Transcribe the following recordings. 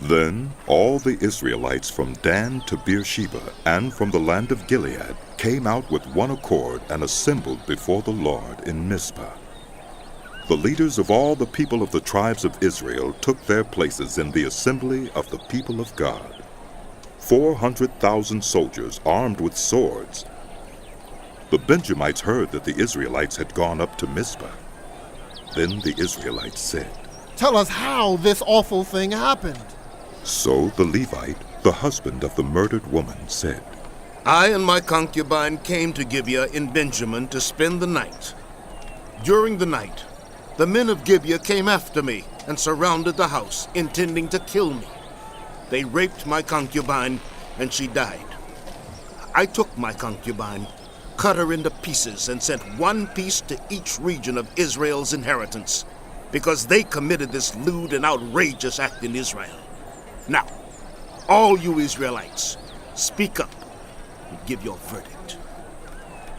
Then all the Israelites from Dan to Beersheba and from the land of Gilead came out with one accord and assembled before the Lord in Mizpah. The leaders of all the people of the tribes of Israel took their places in the assembly of the people of God. 400,000 soldiers armed with swords. The Benjamites heard that the Israelites had gone up to Mizpah. Then the Israelites said, "Tell us how this awful thing happened." So the Levite, the husband of the murdered woman, said, I and my concubine came to Gibeah in Benjamin to spend the night. During the night, the men of Gibeah came after me and surrounded the house, intending to kill me. They raped my concubine, and she died. I took my concubine, cut her into pieces, and sent one piece to each region of Israel's inheritance, because they committed this lewd and outrageous act in Israel. Now, all you Israelites, speak up and give your verdict.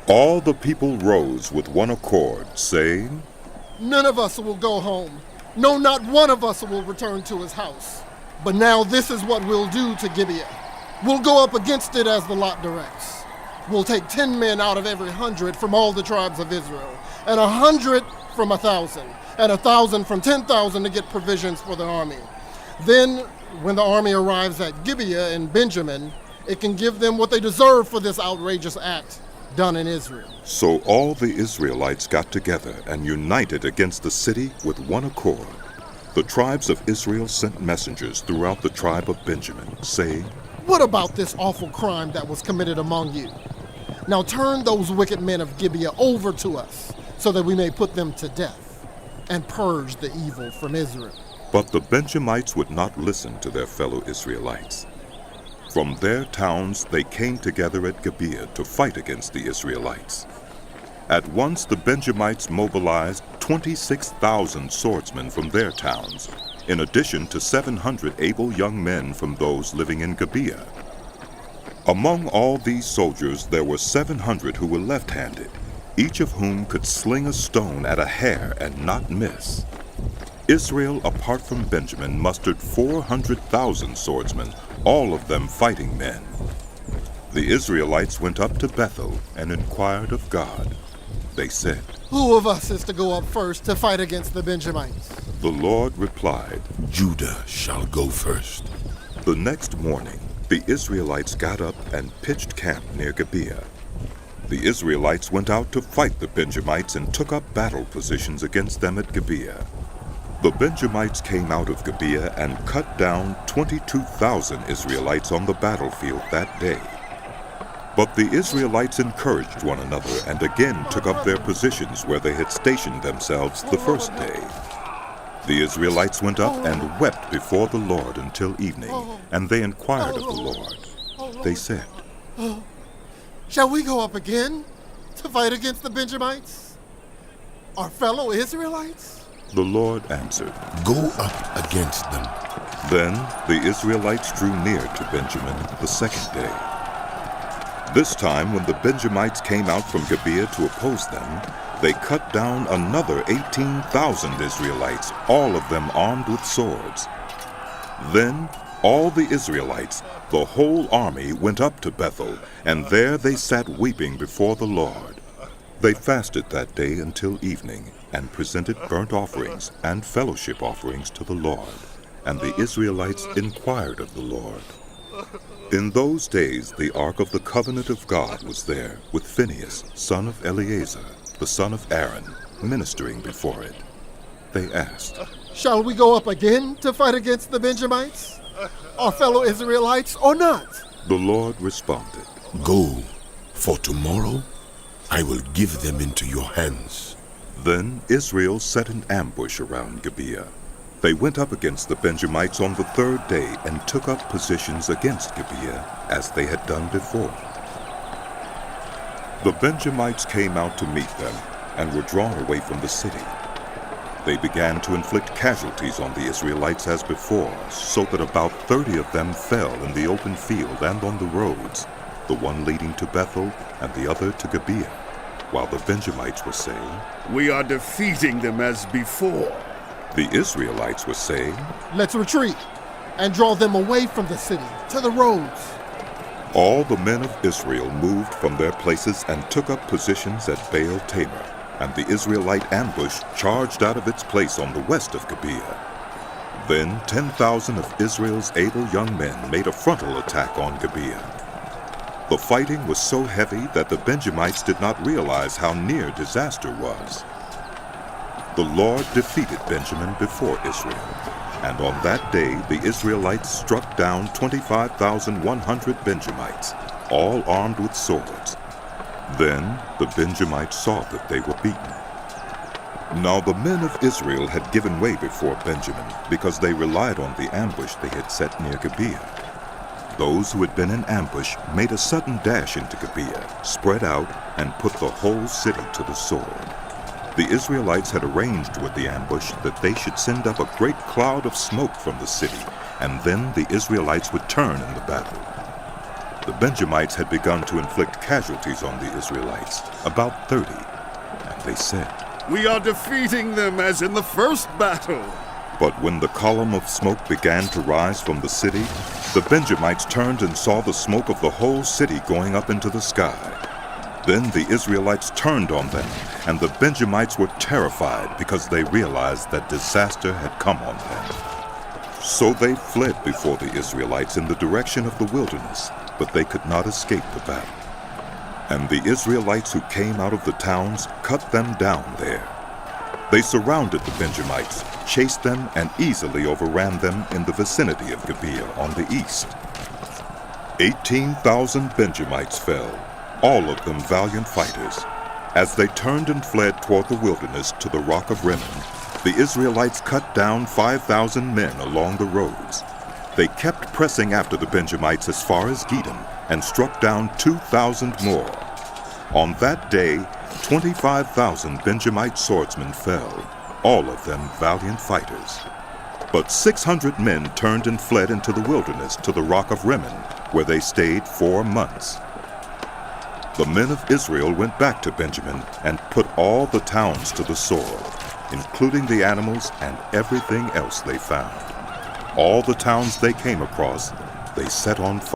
All the people rose with one accord, saying, "None of us will go home. No, not one of us will return to his house. But now this is what we'll do to Gibeah. We'll go up against it as the lot directs. We'll take 10 men out of every 100 from all the tribes of Israel, and 100 from 1,000, and 1,000 from 10,000 to get provisions for the army. Then, when the army arrives at Gibeah in Benjamin, it can give them what they deserve for this outrageous act done in Israel." So all the Israelites got together and united against the city with one accord. The tribes of Israel sent messengers throughout the tribe of Benjamin, saying, "What about this awful crime that was committed among you? Now turn those wicked men of Gibeah over to us, so that we may put them to death and purge the evil from Israel." But the Benjamites would not listen to their fellow Israelites. From their towns they came together at Gibeah to fight against the Israelites. At once the Benjamites mobilized 26,000 swordsmen from their towns, in addition to 700 able young men from those living in Gibeah. Among all these soldiers there were 700 who were left-handed, each of whom could sling a stone at a hair and not miss. Israel, apart from Benjamin, mustered 400,000 swordsmen, all of them fighting men. The Israelites went up to Bethel and inquired of God. They said, "Who of us is to go up first to fight against the Benjamites?" The Lord replied, "Judah shall go first." The next morning, the Israelites got up and pitched camp near Gibeah. The Israelites went out to fight the Benjamites and took up battle positions against them at Gibeah. The Benjamites came out of Gibeah and cut down 22,000 Israelites on the battlefield that day. But the Israelites encouraged one another and again took up their positions where they had stationed themselves the first day. The Israelites went up and wept before the Lord until evening, and they inquired of the Lord. They said, "Shall we go up again to fight against the Benjamites, our fellow Israelites?" The Lord answered, "Go up against them." Then the Israelites drew near to Benjamin the second day. This time, when the Benjamites came out from Gibeah to oppose them, they cut down another 18,000 Israelites, all of them armed with swords. Then all the Israelites, the whole army, went up to Bethel, and there they sat weeping before the Lord. They fasted that day until evening, and presented burnt offerings and fellowship offerings to the Lord, and the Israelites inquired of the Lord. In those days the ark of the covenant of God was there, with Phinehas, son of Eleazar, the son of Aaron, ministering before it. They asked, "Shall we go up again to fight against the Benjamites, our fellow Israelites, or not?" The Lord responded, "Go, for tomorrow I will give them into your hands." Then Israel set an ambush around Gibeah. They went up against the Benjamites on the third day and took up positions against Gibeah as they had done before. The Benjamites came out to meet them and were drawn away from the city. They began to inflict casualties on the Israelites as before, so that about 30 of them fell in the open field and on the roads, the one leading to Bethel and the other to Gibeah, while the Benjamites were saying, We are defeating them as before. The Israelites were saying, "Let's retreat. and draw them away from the city to the roads. All the men of Israel moved from their places and took up positions at Baal Tamar, and the Israelite ambush charged out of its place on the west of Gibeah. Then 10,000 of Israel's able young men made a frontal attack on Gibeah. The fighting was so heavy that the Benjamites did not realize how near disaster was. The Lord defeated Benjamin before Israel, and on that day the Israelites struck down 25,100 Benjamites, all armed with swords. Then the Benjamites saw that they were beaten. Now the men of Israel had given way before Benjamin because they relied on the ambush they had set near Gibeah. Those who had been in ambush made a sudden dash into Gibeah, spread out, and put the whole city to the sword. The Israelites had arranged with the ambush that they should send up a great cloud of smoke from the city, and then the Israelites would turn in the battle. The Benjamites had begun to inflict casualties on the Israelites, about 30, and they said, "We are defeating them as in the first battle." But when the column of smoke began to rise from the city, the Benjamites turned and saw the smoke of the whole city going up into the sky. Then the Israelites turned on them, and the Benjamites were terrified because they realized that disaster had come on them. So they fled before the Israelites in the direction of the wilderness, but they could not escape the battle. And the Israelites who came out of the towns cut them down there. They surrounded the Benjamites, chased them, and easily overran them in the vicinity of Gibeah on the east. 18,000 Benjamites fell, all of them valiant fighters. As they turned and fled toward the wilderness to the rock of Rimmon, the Israelites cut down 5,000 men along the roads. They kept pressing after the Benjamites as far as Gidom and struck down 2,000 more. On that day, 25,000 Benjamite swordsmen fell, all of them valiant fighters. But 600 men turned and fled into the wilderness to the rock of Rimmon, where they stayed 4 months. The men of Israel went back to Benjamin and put all the towns to the sword, including the animals and everything else they found. All the towns they came across, they set on fire.